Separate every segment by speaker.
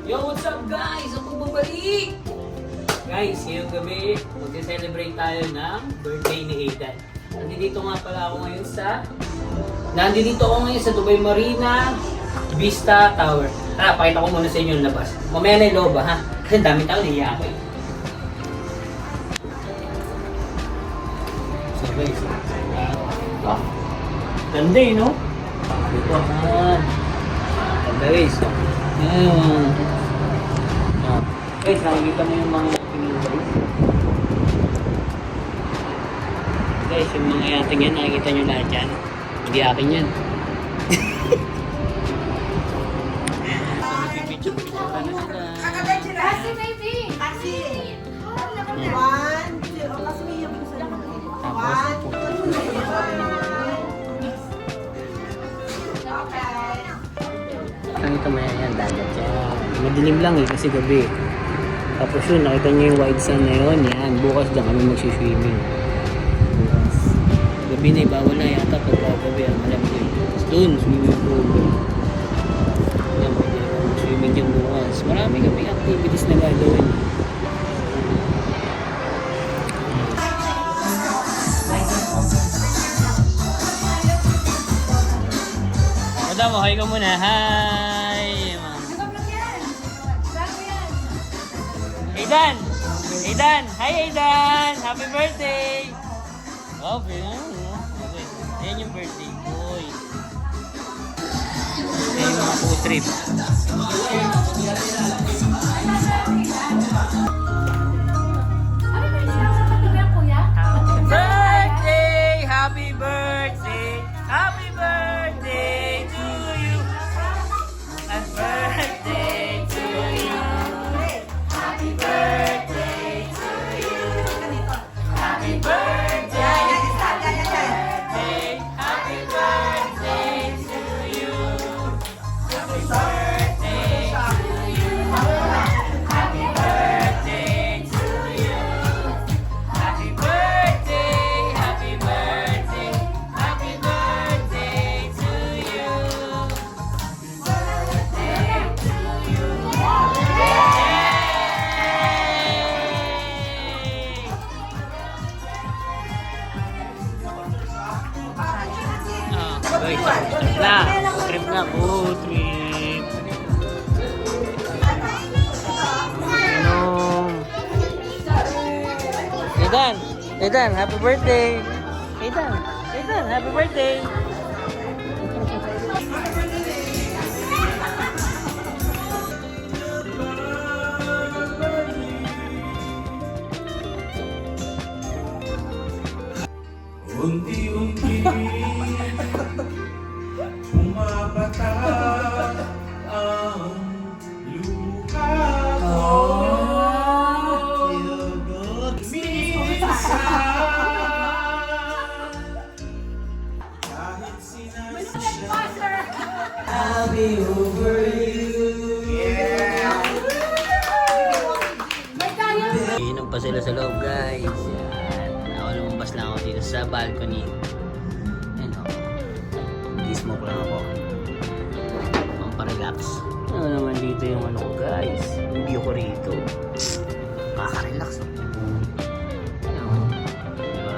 Speaker 1: Yo, what's up guys? Ako bumalik! Guys, ngayong gabi, mag-celebrate tayo ng birthday ni Aidan. Nandito ako ngayon sa Dubai Marina Vista Tower. Tara, pakita ko muna sa inyo yung labas. Mamaya na yung loob ha? Kasi dami tao, naiya ako eh. So guys, ganda eh, no? Ito naman. Ganda guys. Guys, nakikita mo yung mga tingin guys. Guys, yung mga yating yan, nakikita nyo lahat yan. Hindi akin yan. Picture-picture na sila.
Speaker 2: Kasi baby! Kasi! One, two, kasi may yung gusto lang. One, two,
Speaker 1: Nakita mo yan, dagat yan. Madilim lang eh, kasi gabi. Tapos yun, nakita nyo yung wide sun na yun. Yan, bukas dyan kami magsiswimming. Bukas. Gabi na, bawal na yata pagka gabi. Malamig yun. Tapos dun, swimming pool. Yan, pwede swimming dyan bukas. Marami kami activities na gagawin. Madam, hi ka muna. Hi! Aidan! Aidan! Hi Aidan! Happy birthday! Wow, ayan yung birthday boy. Ayan yung mga food trip. Birthday! Happy birthday! Happy birthday to you! Happy birthday to you! Happy birthday to you! Happy birthday! Happy birthday to you! Happy birthday to you! Happy birthday to you! Happy birthday! Happy birthday! Happy birthday to you! Birthday to you! Trip na, food trip. Aidan, Aidan, happy birthday. Aidan, Aidan, happy birthday.
Speaker 3: Unti-unti bumabata ang luha ko. Minsan kahit sinasya I'll be over you.
Speaker 1: Inom pa sila sa loob guys. Yan. Ako lumabas lang ako dito sa balcony. Yan o. Mag-smoke lang ako. Pamparelax. Ano naman dito yung ano ko guys. Yung view ko rito. Makaka-relax o. Ano? Diba?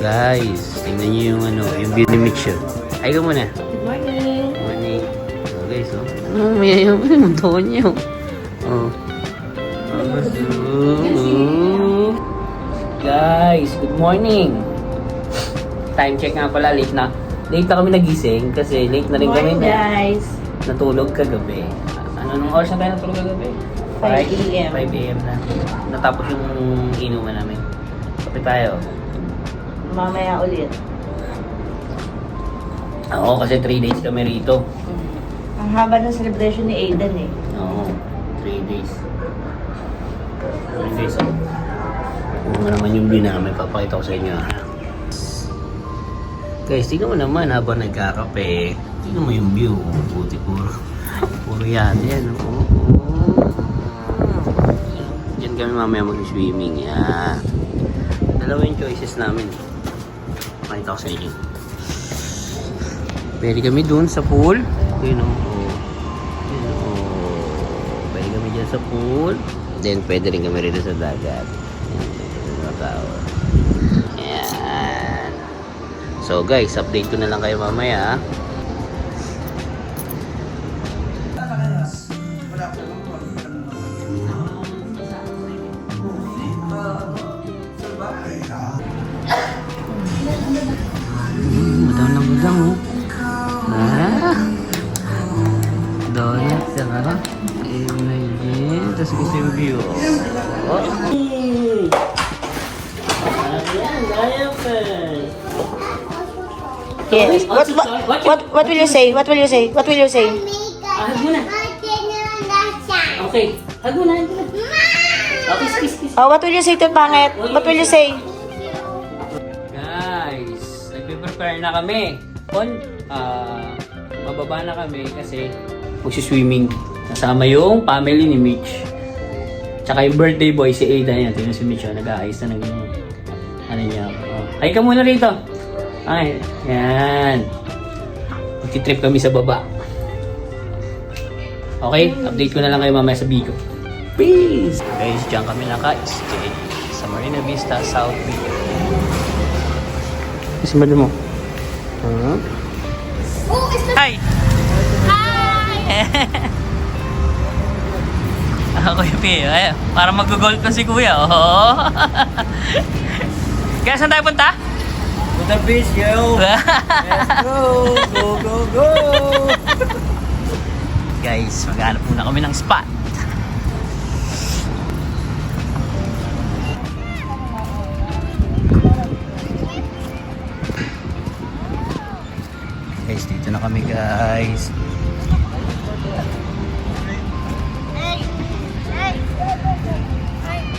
Speaker 1: Guys, tingnan niyo yung ano, yung beauty mix yun. Ay ka muna.
Speaker 2: Good morning.
Speaker 1: Morning. Oh guys, oh. May yung mundo niyo. Oh. Oh Guys, good morning. Time check nga pala, late na. Late na kami nagising kasi late na rin kami
Speaker 2: guys.
Speaker 1: natulog kagabi. Ano nung oras na tayo natulog kagabi?
Speaker 2: 5 a.m.
Speaker 1: 5 a.m. na. Natapos yung inuman namin. Kape tayo.
Speaker 2: Mamaya ulit.
Speaker 1: Oo, kasi 3 days kami rito.
Speaker 2: Ang haba ng celebration ni Aidan eh.
Speaker 1: Oo, 3 days. 3 days. Kung naman yung view namin, papakita ko sa inyo. Guys, tingnan mo naman habang nagkakape. Tingnan mo yung view. Buti puro yan. Yan. Oo. Diyan kami mamaya mag-swimming. Yan. Dalawa yung choices namin. Pakita ko sa inyo. Pwede kami dun sa pool. Yun o. Yun o. Pwede kami dyan sa pool. Then pwede rin kami rito sa dagat. Yan. So guys, update ko na lang kayo mamaya. Madam lang oh. Donut saka imagine. Tapos gusto yung view. Oh.
Speaker 2: Yes. What will you say? What will you say? What will you say?
Speaker 1: Hag mo na. Okay. Hag mo na. Okay, kiss.
Speaker 2: Oh, what will you say to Pangit? What will you say?
Speaker 1: Guys, nagpe-prepare na kami. Bababa na kami kasi magsi-swimming. Kasama yung family ni Mitch. Tsaka yung birthday boy si Aidan yan. Tingnan si Mitch, nag-aayos na ng ano niya. Oh. Ay ka muna rito. Ay, yan. Magti-trip kami sa baba. Okay, update ko na lang kayo mamaya sa Bigo. Peace! Guys, dyan kami naka-stay sa Marina Vista, South Beach. Kasi madam mo. Hi! Hi! Ako yung Pio. Para mag-golf na si Kuya. Oh. Kaya saan tayo punta?
Speaker 3: To the beach, yo! Let's go! Go, go, go!
Speaker 1: Guys, maghanap muna kami ng spot. Guys, dito na kami guys.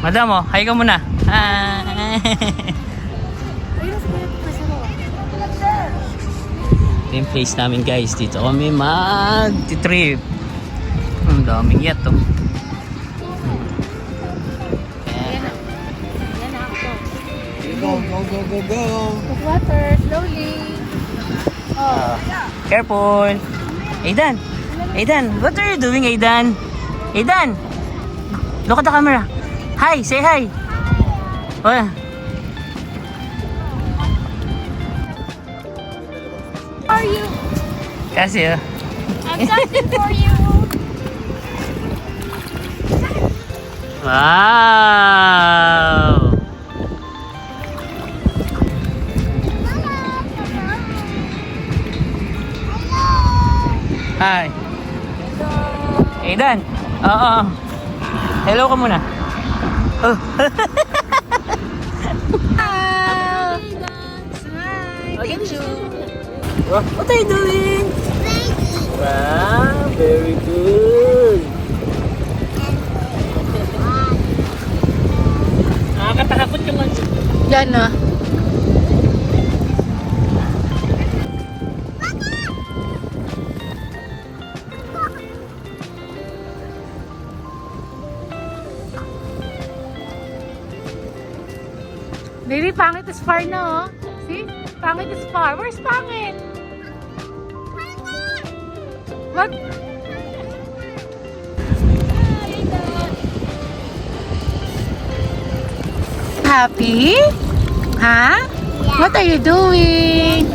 Speaker 1: Madam, oh, hi ka muna. Ito yung place namin guys. Dito kami mag-trip. Ang daming yat oh.
Speaker 3: Go, go, go, go, go!
Speaker 2: With water, slowly.
Speaker 1: Careful. Aidan. Aidan, what are you doing, Aidan? Aidan. Look at the camera. Hi, say hi. Oh.
Speaker 2: How are you?
Speaker 1: Kasi oh.
Speaker 2: I'm something for you.
Speaker 1: Wow. Hi. Aidan. Oo. Hello ka muna. Oh. What are you doing? Wow, very good. Nakakatakot yung mga.
Speaker 2: Yan na. Baby, Pangit is far na, oh. See? Pangit is far. Where's Pangit? What? Happy? Huh?
Speaker 4: Yeah.
Speaker 2: What are you doing?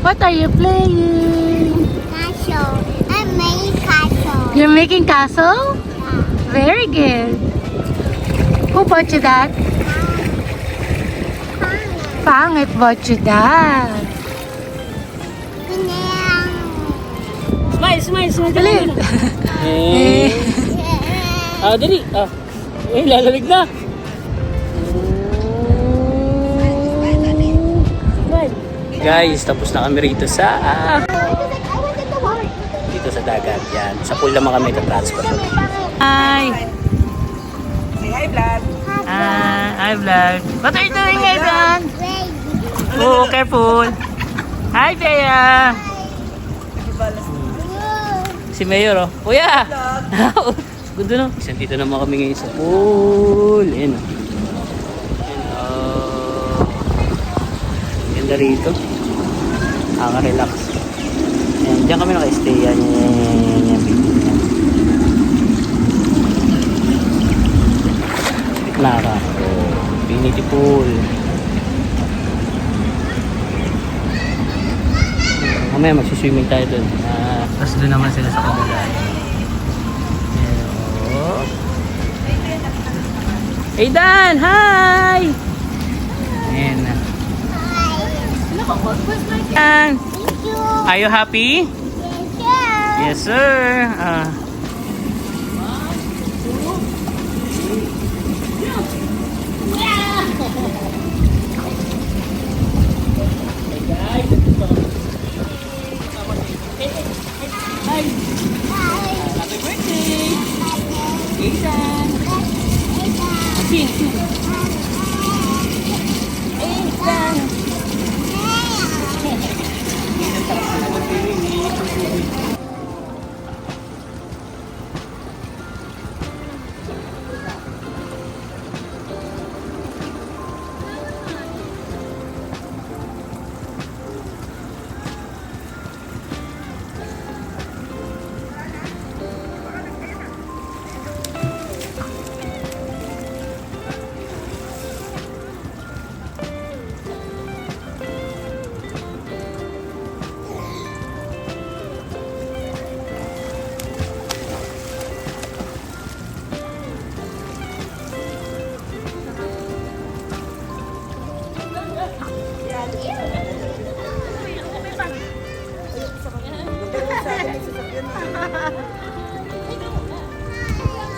Speaker 2: What are you playing?
Speaker 4: Castle. I'm making castle.
Speaker 2: You're making castle?
Speaker 4: Yeah.
Speaker 2: Very good.
Speaker 4: what you that? Pangit what you that?
Speaker 1: Smile, smile, smile.
Speaker 4: Dali.
Speaker 1: Eh. Dali. Lalamig na. Guys, tapos na kami rito sa dito sa dagat. Yan. Sa pool naman kami ita-transfer.
Speaker 4: Hi.
Speaker 2: Say hi, Vlad.
Speaker 4: Hi, vlog. What are you doing, Ethan? Oh, careful. Hi, Bea. Si Mayor, oh. Kuya! Gundo no? Isang dito naman kami ngayon sa pool. Ayan, oh. Ayan, oh. Ganda rito. Nakaka-relax. Ayan, dyan kami naka-stay. Yan, yan. Naka. Oh, Infinity Pool. Mamaya magsiswimming tayo dun. Tapos doon naman sila sa kabila. Hello. Hey Dan! Hi! Ayan na. Dan! Are you happy? Yes sir! Happy birthday! Ethan! Ethan!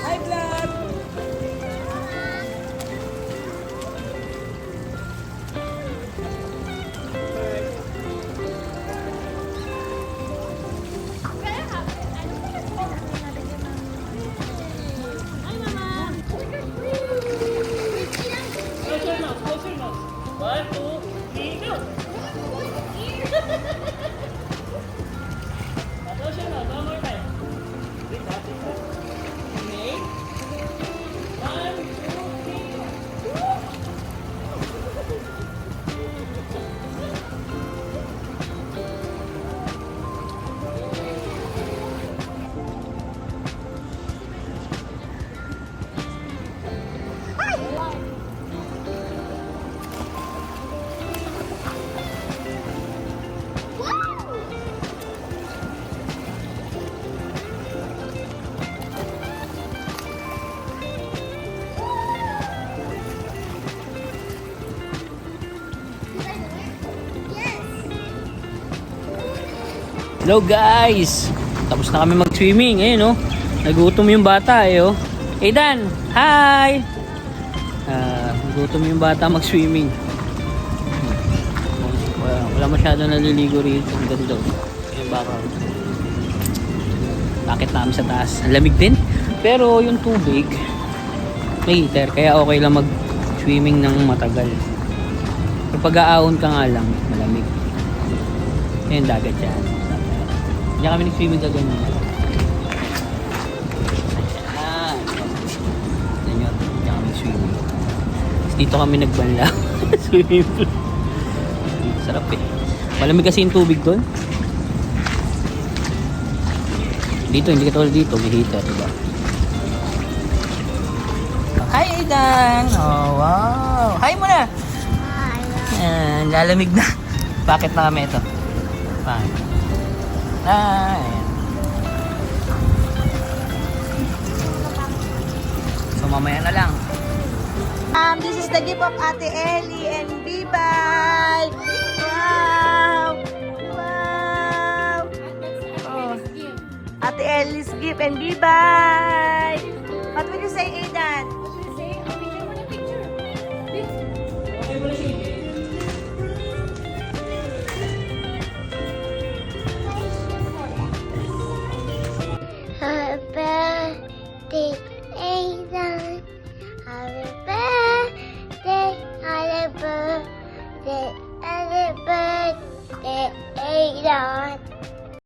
Speaker 2: Hi, Vlad.
Speaker 1: Hello guys! Tapos na kami mag-swimming. Ayun oh. Nagutom yung bata eh oh. Hey Dan! Hi! Nagutom yung bata mag-swimming. Wala masyado naliligo rito. Ang ganda oh. Yung background. Bakit namin sa taas? Ang lamig din. Pero yung tubig may heater. Kaya okay lang mag-swimming ng matagal. Kapag aahon ka nga lang, malamig. Ayun dagat yan. Diyan kami nag-swimming kagayon. Diyan kami nag-swimming. Dito kami nagbanlaw. Swimming pool. Sarap eh. Malamig kasi yung tubig doon. Dito, hindi katulad dito. May heater, diba? Hi, Aidan! Oh, wow! Hi muna! Hi! Lalamig na. Bakit na kami ito? Bakit? Ayan. So mamaya na lang.
Speaker 2: This is the gift of Ate Ellie and Bibay. Wow! Wow! Oh. Ate Ellie's gift and Bibay. What will you say, Aidan?